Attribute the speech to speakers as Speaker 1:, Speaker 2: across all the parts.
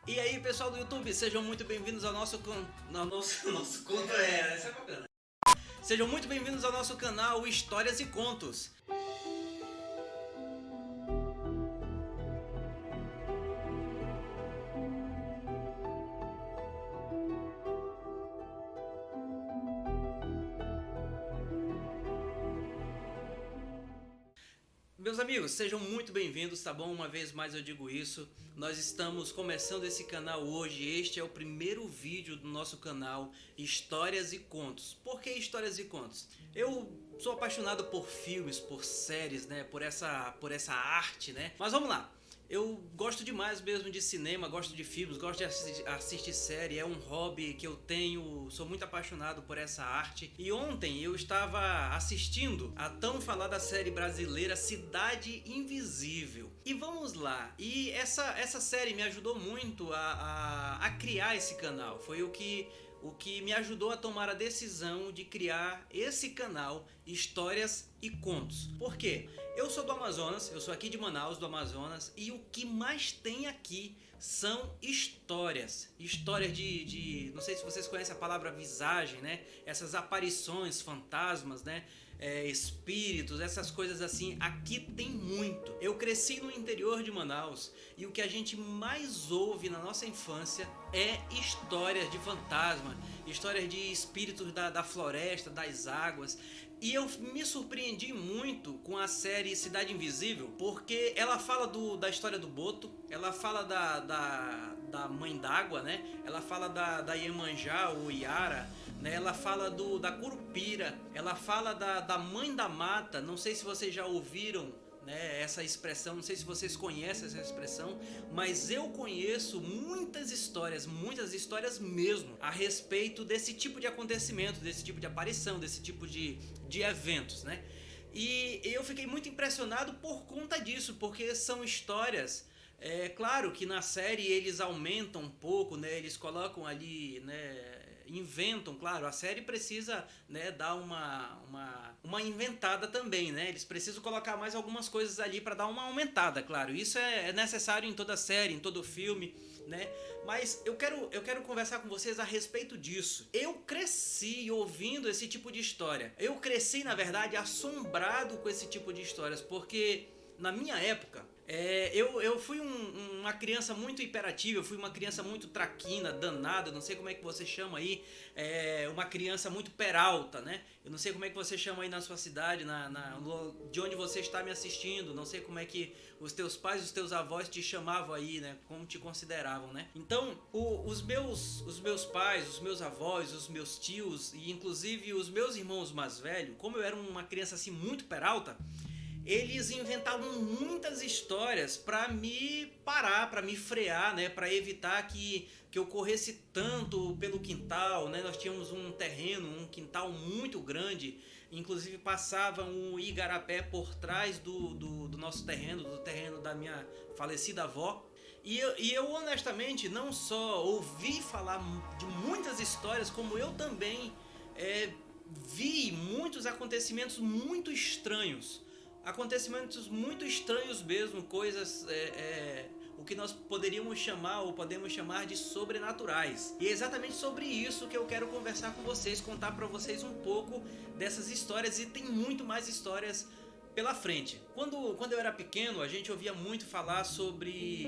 Speaker 1: E aí, pessoal do YouTube, sejam muito bem-vindos ao nosso nosso conto essa é bacana. Sejam muito bem-vindos ao nosso canal Histórias e Contos. Meus amigos, sejam muito bem-vindos, tá bom? Uma vez mais eu digo isso. Nós estamos começando esse canal hoje. Este é o primeiro vídeo do nosso canal Histórias e Contos. Por que Histórias e Contos? Eu sou apaixonado por filmes, por séries, né? Por essa arte, né? Mas vamos lá. Eu gosto demais mesmo de cinema, gosto de filmes, gosto de assistir série, é um hobby que eu tenho, sou muito apaixonado por essa arte. E ontem eu estava assistindo a tão falada série brasileira Cidade Invisível. E vamos lá, e essa série me ajudou muito a criar esse canal, foi o que me ajudou a tomar a decisão de criar esse canal Histórias e Contos. Por quê? Eu sou do Amazonas, eu sou aqui de Manaus, do Amazonas, e o que mais tem aqui são histórias. Histórias não sei se vocês conhecem a palavra visagem, né? Essas aparições, fantasmas, né? Espíritos, essas coisas assim, aqui tem muito. Eu cresci no interior de Manaus e o que a gente mais ouve na nossa infância é histórias de fantasma, histórias de espíritos da floresta, das águas. E eu me surpreendi muito com a série Cidade Invisível, porque ela fala da história do Boto, ela fala da Mãe d'Água, né? Ela fala da Iemanjá ou Iara, né? Ela fala da Curupira, ela fala da Mãe da Mata. Não sei se vocês já ouviram, né, essa expressão, não sei se vocês conhecem essa expressão, mas eu conheço muitas histórias mesmo, a respeito desse tipo de acontecimento, desse tipo de aparição, desse tipo de eventos, né? E eu fiquei muito impressionado por conta disso, porque são histórias. É claro que na série eles aumentam um pouco, né? Eles colocam ali, né? Inventam, claro, a série precisa, né, dar uma inventada também, né? Eles precisam colocar mais algumas coisas ali para dar uma aumentada, claro. Isso é necessário em toda série, em todo filme, né? Mas eu quero conversar com vocês a respeito disso. Eu cresci ouvindo esse tipo de história. Eu cresci, na verdade, assombrado com esse tipo de histórias, porque na minha época, eu fui uma criança muito hiperativa, eu fui uma criança muito traquina, danada, não sei como é que você chama aí, uma criança muito peralta, né? Eu não sei como é que você chama aí na sua cidade, de onde você está me assistindo, não sei como é que os teus pais, os teus avós te chamavam aí, né? Como te consideravam, né? Então, os meus pais, os meus avós, os meus tios e inclusive os meus irmãos mais velhos, como eu era uma criança assim muito peralta, eles inventavam muitas histórias para me parar, para me frear, né, para evitar que eu corresse tanto pelo quintal, né? Nós tínhamos um terreno, um quintal muito grande, inclusive passava um igarapé por trás do nosso terreno, do terreno da minha falecida avó. E eu honestamente não só ouvi falar de muitas histórias, como eu também vi muitos acontecimentos muito estranhos mesmo, coisas, o que nós poderíamos chamar ou podemos chamar de sobrenaturais. E é exatamente sobre isso que eu quero conversar com vocês, contar para vocês um pouco dessas histórias, e tem muito mais histórias pela frente. Quando eu era pequeno, a gente ouvia muito falar sobre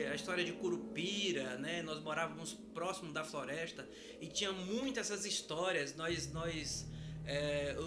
Speaker 1: a história de Curupira, né? Nós morávamos próximo da floresta e tinha muitas essas histórias.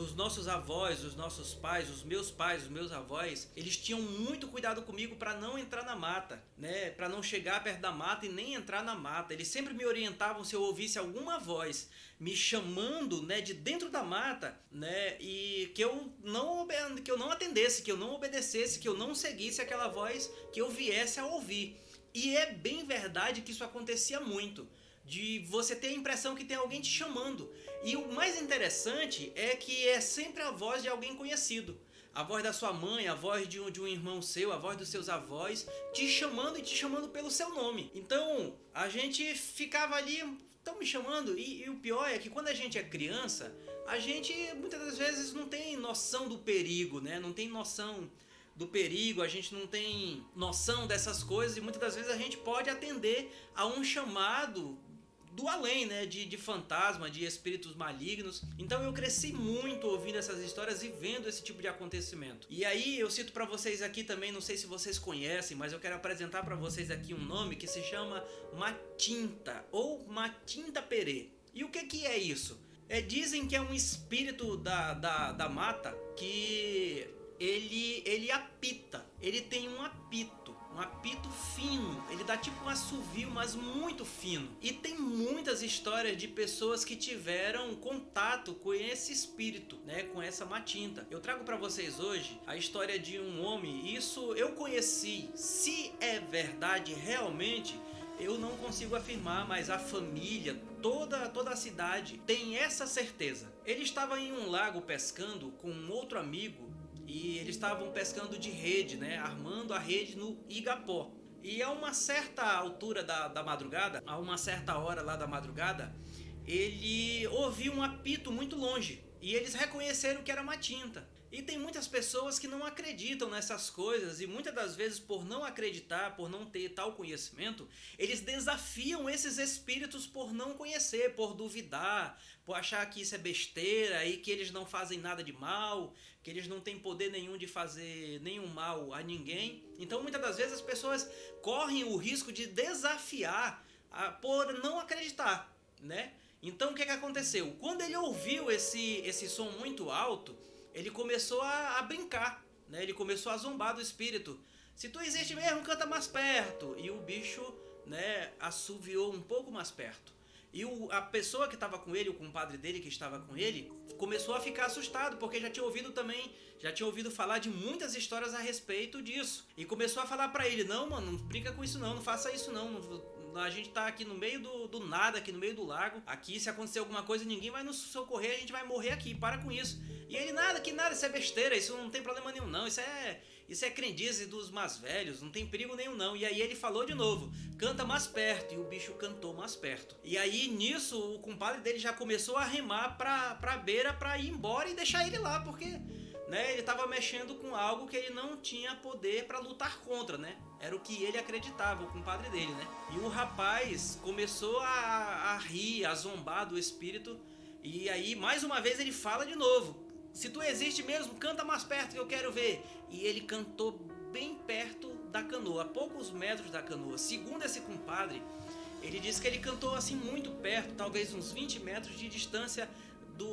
Speaker 1: Os nossos avós, os nossos pais, os meus avós, eles tinham muito cuidado comigo para não entrar na mata, né? Para não chegar perto da mata e nem entrar na mata. Eles sempre me orientavam se eu ouvisse alguma voz me chamando, né, de dentro da mata, né? E que eu não atendesse, que eu não obedecesse, que eu não seguisse aquela voz que eu viesse a ouvir. E é bem verdade que isso acontecia muito, de você ter a impressão que tem alguém te chamando. E o mais interessante é que é sempre a voz de alguém conhecido. A voz da sua mãe, a voz de um irmão seu, a voz dos seus avós, te chamando e te chamando pelo seu nome. Então, a gente ficava ali, estão me chamando. E o pior é que quando a gente é criança, a gente muitas das vezes não tem noção do perigo, né? Não tem noção do perigo, a gente não tem noção dessas coisas e muitas das vezes a gente pode atender a um chamado do além, né, de fantasma, de espíritos malignos. Então eu cresci muito ouvindo essas histórias e vendo esse tipo de acontecimento. E aí eu cito para vocês aqui também, não sei se vocês conhecem, mas eu quero apresentar para vocês aqui um nome que se chama Matinta ou Matinta Perê. E o que é isso? Dizem que é um espírito da mata que ele apita, ele tem um apito fino, ele dá tipo um assovio, mas muito fino. E tem muitas histórias de pessoas que tiveram contato com esse espírito, né, com essa matinta. Eu trago para vocês hoje a história de um homem, isso eu conheci, se é verdade realmente, eu não consigo afirmar, mas a família, toda a cidade tem essa certeza. Ele estava em um lago pescando com um outro amigo e eles estavam pescando de rede, né, armando a rede no Igapó. E a uma certa altura da madrugada, a uma certa hora lá da madrugada, ele ouviu um apito muito longe e eles reconheceram que era Matinta. E tem muitas pessoas que não acreditam nessas coisas e muitas das vezes por não acreditar, por não ter tal conhecimento, eles desafiam esses espíritos por não conhecer, por duvidar, por achar que isso é besteira e que eles não fazem nada de mal, que eles não têm poder nenhum de fazer nenhum mal a ninguém. Então muitas das vezes as pessoas correm o risco de desafiar por não acreditar, né? Então o que aconteceu? Quando ele ouviu esse som muito alto, ele começou a brincar, né? Ele começou a zombar do espírito. Se tu existe mesmo, canta mais perto. E o bicho, né, assoviou um pouco mais perto. E a pessoa que estava com ele, o compadre dele que estava com ele, começou a ficar assustado, porque já tinha ouvido falar de muitas histórias a respeito disso. E começou a falar pra ele, não, mano, não brinca com isso não, não faça isso não, a gente tá aqui no meio do nada, aqui no meio do lago. Aqui, se acontecer alguma coisa, ninguém vai nos socorrer, a gente vai morrer aqui, para com isso. E ele, nada, isso é besteira, isso não tem problema nenhum não, isso é crendice dos mais velhos, não tem perigo nenhum não. E aí ele falou de novo, canta mais perto, e o bicho cantou mais perto. E aí nisso o compadre dele já começou a remar pra beira pra ir embora e deixar ele lá, porque, né, ele estava mexendo com algo que ele não tinha poder para lutar contra, né? Era o que ele acreditava, o compadre dele, né? E o rapaz começou a rir, a zombar do espírito. E aí mais uma vez ele fala de novo, se tu existe mesmo, canta mais perto que eu quero ver. E ele cantou bem perto da canoa, a poucos metros da canoa. Segundo esse compadre, ele disse que ele cantou assim muito perto, talvez uns 20 metros de distância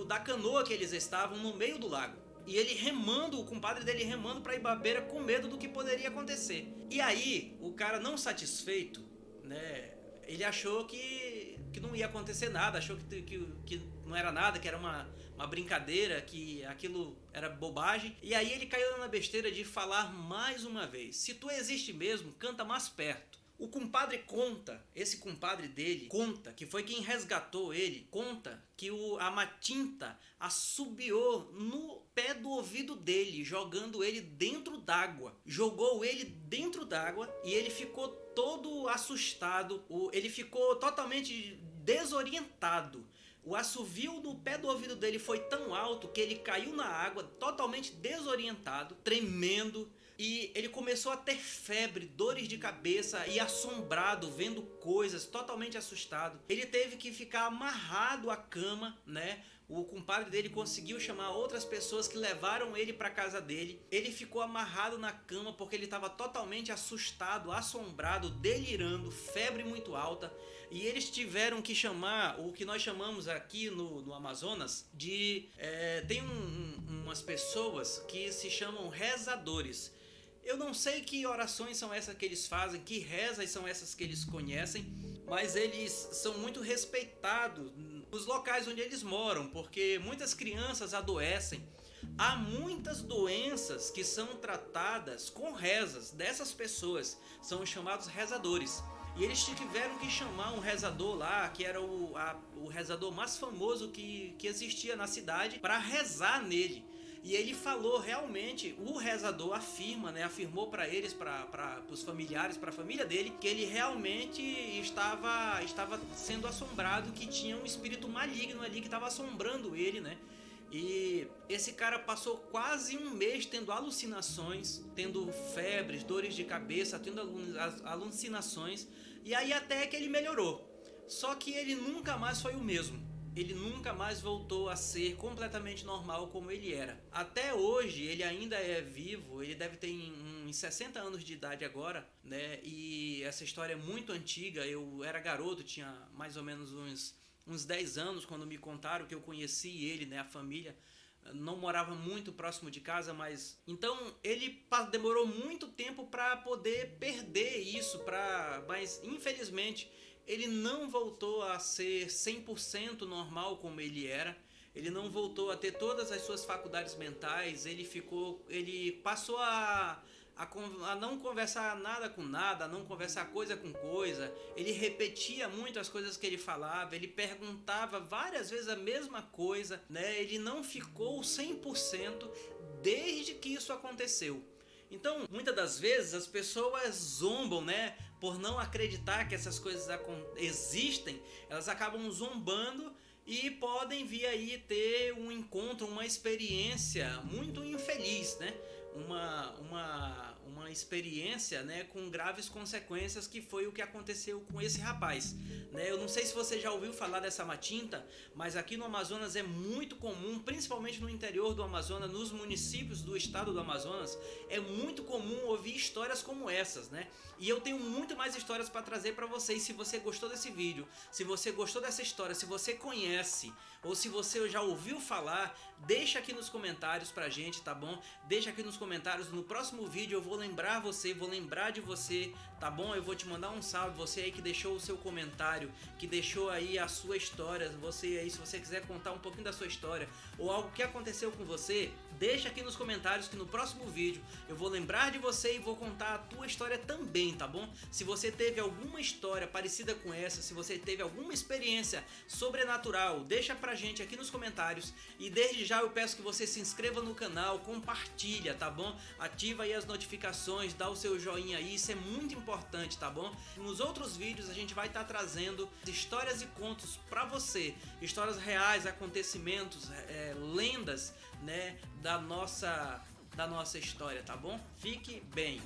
Speaker 1: da canoa que eles estavam no meio do lago. E ele remando, o compadre dele remando para Ibabeira com medo do que poderia acontecer. E aí, o cara não satisfeito, né, ele achou que não ia acontecer nada, achou que não era nada, que era uma brincadeira, que aquilo era bobagem. E aí ele caiu na besteira de falar mais uma vez, se tu existe mesmo, canta mais perto. O compadre conta, esse compadre dele conta, que foi quem resgatou ele, conta que a Matinta assobiou no pé do ouvido dele, jogando ele dentro d'água. Jogou ele dentro d'água e ele ficou todo assustado, ele ficou totalmente desorientado. O assovio no pé do ouvido dele foi tão alto que ele caiu na água totalmente desorientado, tremendo. E ele começou a ter febre, dores de cabeça e assombrado, vendo coisas, totalmente assustado. Ele teve que ficar amarrado à cama, né? O compadre dele conseguiu chamar outras pessoas que levaram ele para casa dele. Ele ficou amarrado na cama porque ele estava totalmente assustado, assombrado, delirando, febre muito alta. E eles tiveram que chamar o que nós chamamos aqui no Amazonas de... tem umas pessoas que se chamam rezadores. Eu não sei que orações são essas que eles fazem, que rezas são essas que eles conhecem, mas eles são muito respeitados nos locais onde eles moram, porque muitas crianças adoecem. Há muitas doenças que são tratadas com rezas dessas pessoas, são os chamados rezadores. E eles tiveram que chamar um rezador lá, que era o rezador mais famoso que existia na cidade, para rezar nele. E ele falou realmente, o rezador afirmou para eles, para os familiares, para a família dele, que ele realmente estava sendo assombrado, que tinha um espírito maligno ali que estava assombrando ele, né? E esse cara passou quase um mês tendo alucinações, tendo febres, dores de cabeça, tendo alucinações, e aí até que ele melhorou. Só que ele nunca mais foi o mesmo. Ele nunca mais voltou a ser completamente normal como ele era. Até hoje ele ainda é vivo, ele deve ter uns 60 anos de idade agora, né? E essa história é muito antiga. Eu era garoto, tinha mais ou menos uns 10 anos quando me contaram que eu conheci ele, né? A família não morava muito próximo de casa, mas então ele demorou muito tempo para poder perder isso, mas infelizmente ele não voltou a ser 100% normal como ele era. Ele não voltou a ter todas as suas faculdades mentais. Ele passou a não conversar nada com nada, a não conversar coisa com coisa. Ele repetia muito as coisas que ele falava, ele perguntava várias vezes a mesma coisa, né? Ele não ficou 100% desde que isso aconteceu. Então, muitas das vezes as pessoas zombam, né? Por não acreditar que essas coisas existem, elas acabam zombando e podem vir aí ter um encontro, uma experiência muito infeliz, né? Uma experiência, né, com graves consequências, que foi o que aconteceu com esse rapaz, né? Eu não sei se você já ouviu falar dessa matinta, mas aqui no Amazonas é muito comum, principalmente no interior do Amazonas, nos municípios do estado do Amazonas, é muito comum ouvir histórias como essas, né? E eu tenho muito mais histórias para trazer para vocês. Se você gostou desse vídeo, se você gostou dessa história, se você conhece ou se você já ouviu falar, deixa aqui nos comentários pra gente, tá bom? Deixa aqui nos comentários. No próximo vídeo eu vou lembrar de você, tá bom? Eu vou te mandar um salve, você aí que deixou o seu comentário, que deixou aí a sua história. Você aí, se você quiser contar um pouquinho da sua história ou algo que aconteceu com você, deixa aqui nos comentários que no próximo vídeo eu vou lembrar de você e vou contar a tua história também, tá bom? Se você teve alguma história parecida com essa, se você teve alguma experiência sobrenatural, deixa pra gente aqui nos comentários. E desde já eu peço que você se inscreva no canal, compartilha, tá bom? Ativa aí as notificações, dá o seu joinha aí, isso é muito importante, tá bom? Nos outros vídeos a gente vai estar trazendo histórias e contos pra você, histórias reais, acontecimentos, lendas, né, da nossa história, tá bom? Fique bem!